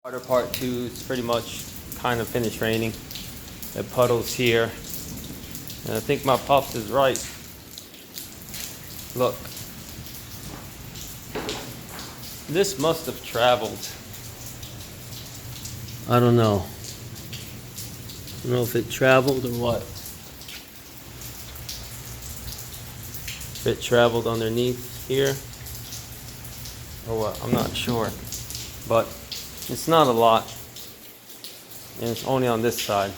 Water part 2 is pretty much kind of finished raining. The puddles here. And I think my pops is right. Look. This must have traveled. I don't know. I don't know if it traveled or what. If it traveled underneath here or what, I'm not sure. But it's not a lot. And it's only on this side.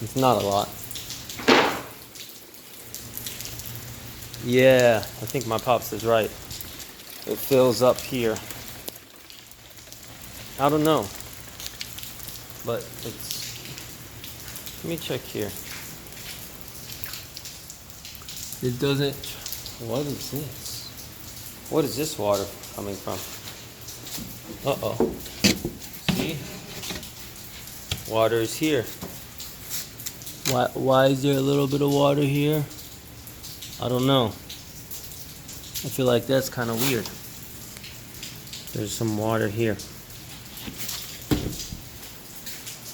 It's not a lot. Yeah, I think my pops is right. It fills up here. I don't know. But it's... Let me check here. It doesn't... What is this? What is this water coming from? Uh-oh. See? Water is here. Why is there a little bit of water here? I don't know. I feel like that's kind of weird. There's some water here.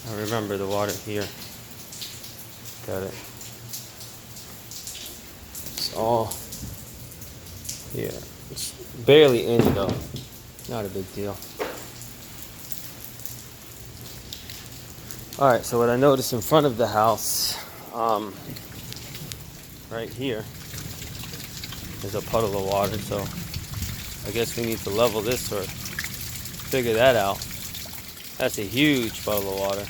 I remember the water here. Got it. It's all here. It's barely in though. Not a big deal. Alright, so what I noticed in front of the house, right here, is a puddle of water, so I guess we need to level this or figure that out. That's a huge puddle of water.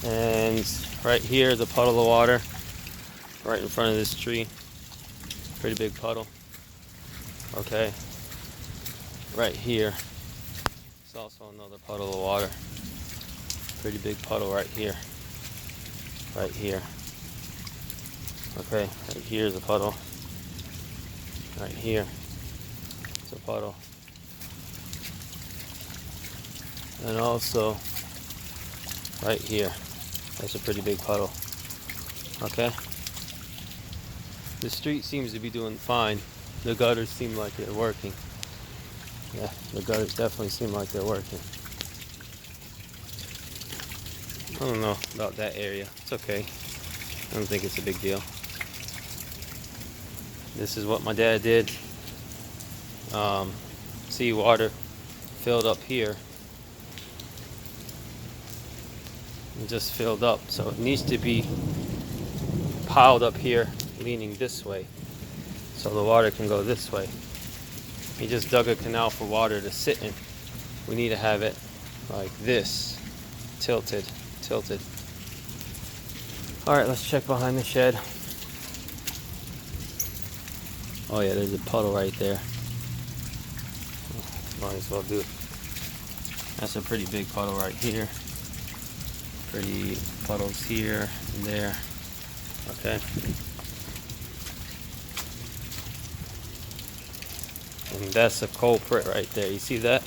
And right here is a puddle of water, right in front of this tree. Pretty big puddle. Okay. Right here is also another puddle of water. Pretty big puddle right here. Right here. Okay, right here is a puddle. Right here is a puddle. And also right here. That's a pretty big puddle. Okay? The street seems to be doing fine. The gutters seem like they're working. Yeah, the gutters definitely seem like they're working. I don't know about that area. It's okay. I don't think it's a big deal. This is what my dad did. See, water filled up here. It just filled up, so it needs to be piled up here, leaning this way, so the water can go this way. He just dug a canal for water to sit in. We need to have it like this, tilted. Alright, let's check behind the shed. Oh yeah, there's a puddle right there. Might as well do it. That's a pretty big puddle right here. Pretty puddles here and there. Okay. And that's a culprit right there. You see that?